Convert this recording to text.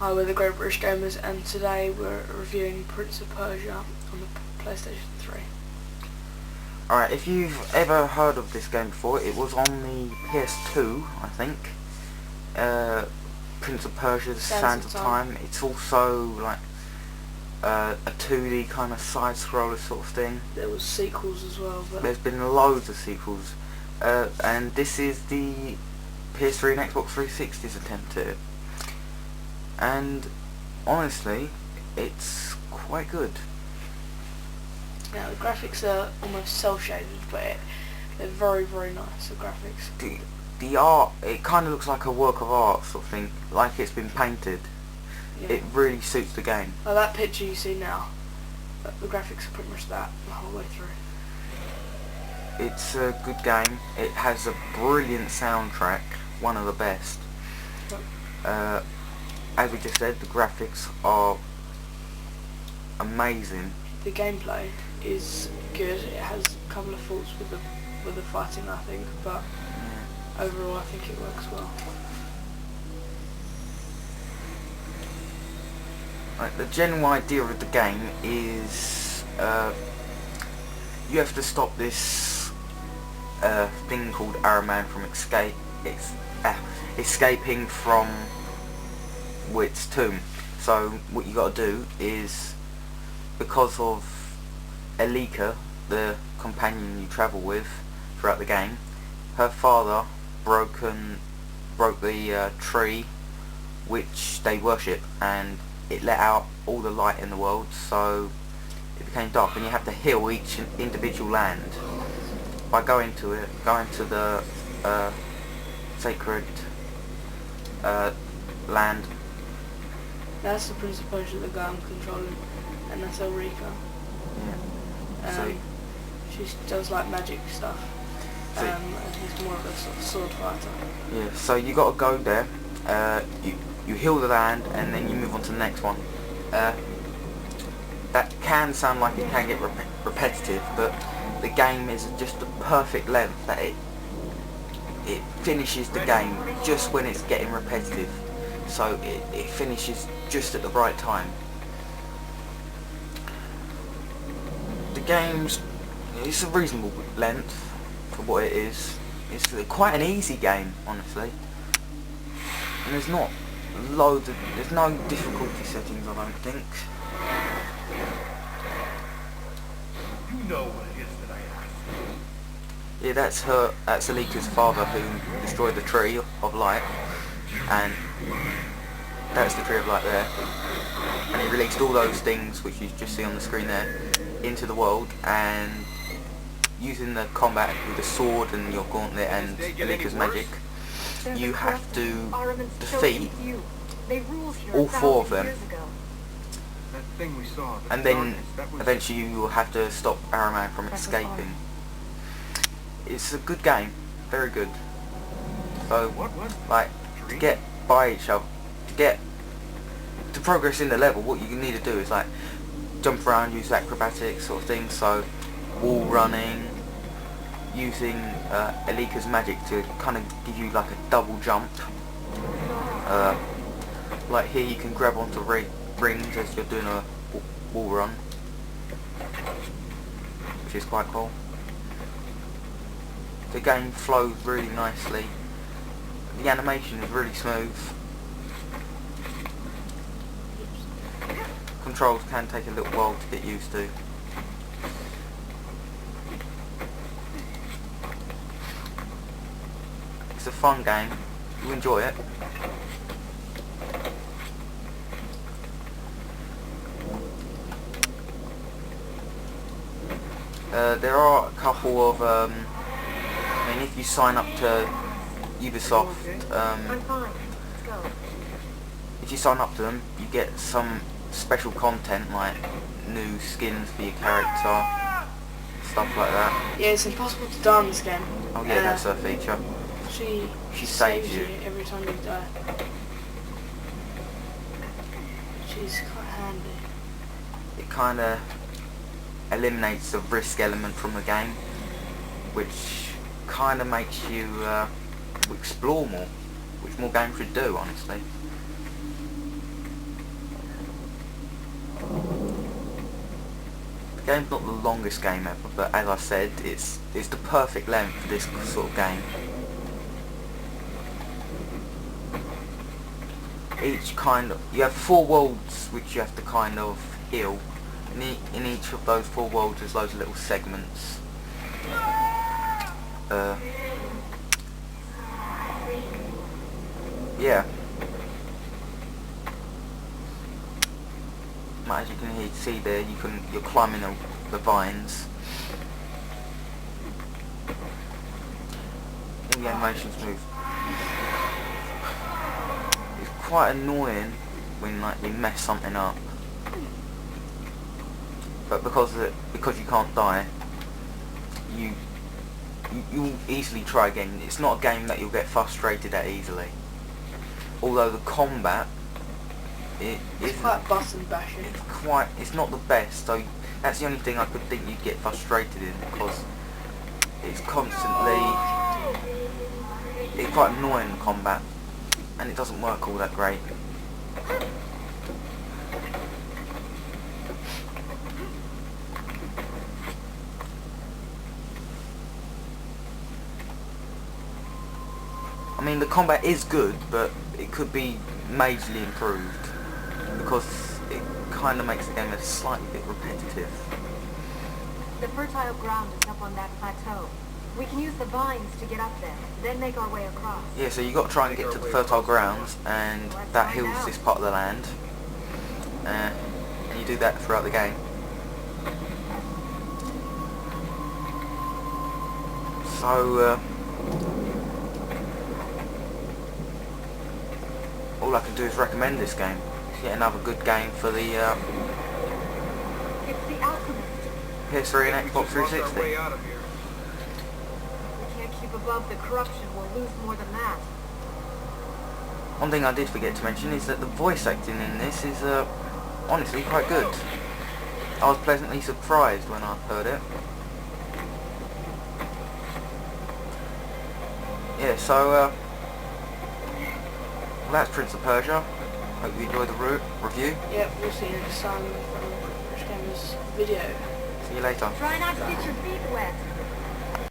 Hi, we're the Great British Gamers, and today we're reviewing Prince of Persia on the PlayStation 3. Alright, if you've ever heard of this game before, it was on the PS2, I think. Prince of Persia, The Sands of Time. It's also like a 2D kind of side-scroller sort of thing. There was sequels as well. But there's been loads of sequels. And this is the PS3 and Xbox 360's attempt at it. And honestly, it's quite good. Now the graphics are almost cel-shaded, but they're very, very nice. The graphics. The art, it kind of looks like a work of art sort of thing, like it's been painted. Yeah. It really suits the game. Like that picture you see now, the graphics are pretty much that the whole way through. It's a good game. It has a brilliant soundtrack, one of the best. As we just said, the graphics are amazing. The gameplay is good. It has a couple of faults with the fighting, I think, but overall I think it works well. Right, the general idea of the game is you have to stop this thing called Araman from escaping from its tomb. So what you got to do is, because of Elika, the companion you travel with throughout the game, her father broke the tree which they worship, and it let out all the light in the world, so it became dark, and you have to heal each individual land by going to the sacred land. That's the Prince of Persia, the guy I'm controlling, and that's Ulrika. Yeah. She does like magic stuff, and he's more of a sort of sword fighter. Yeah. So you got to go there. You heal the land, and then you move on to the next one. That can sound like it can get repetitive, but the game is just the perfect length that it finishes the game just when it's getting repetitive. So it finishes just at the right time. The game's it's a reasonable length for what it is. It's quite an easy game, honestly. And there's no difficulty settings, I don't think. You know what it is that I asked. Yeah, that's Alika's father who destroyed the tree of light, and that's the tree of light there. And he released all those things which you just see on the screen there into the world, and using the combat with the sword and your gauntlet and Alika's magic, you have to defeat all four of them. And then eventually you will have to stop Araman from escaping. It's a good game, very good. So, like, to get by each other, to progress in the level, what you need to do is like jump around, use acrobatics sort of thing. So, wall running, using Elika's magic to kind of give you like a double jump. Like here, you can grab onto rings as you're doing a wall run, which is quite cool. The game flows really nicely. The animation is really smooth. Controls can take a little while to get used to. It's a fun game. You enjoy it. There are a couple of I mean, if you sign up to Ubisoft, if you sign up to them, you get some special content like new skins for your character, stuff like that. Yeah, it's impossible to die in this game. Oh yeah, that's her feature. She saves you every time you die. She's quite handy. It kind of eliminates the risk element from the game, which kind of makes you explore more, which more games should do, honestly. game's not the longest game ever, but as I said, it's the perfect length for this sort of game. You have 4 worlds which you have to kind of heal. In each of those 4 worlds there's loads of little segments. Yeah. As you can see there, you're climbing the vines. All the animations move. It's quite annoying when you mess something up. But because you can't die, you'll easily try again. It's not a game that you'll get frustrated at easily. Although the combat, it's quite button bashing. It's not the best, so that's the only thing I could think you'd get frustrated in, because it's constantly, it's quite annoying, the combat, and it doesn't work all that great. I mean, the combat is good, but it could be majorly improved, because it kind of makes the game a slightly bit repetitive. The fertile ground is up on that plateau. We can use the vines to get up there, then make our way across. Yeah, so you've got to try and get to the fertile grounds, and that heals this part of the land. And you do that throughout the game. So, all I can do is recommend this game. It's yet another good game for the It's the Alchemist. PS3 and Xbox 360. We can't keep above the corruption, we'll lose more than that. One thing I did forget to mention is that the voice acting in this is honestly quite good. I was pleasantly surprised when I heard it. Yeah, so well, that's Prince of Persia. Hope you enjoyed the review. Yep, we'll see you next time from GreatBritishGamers video. See you later. Try not to get your feet wet.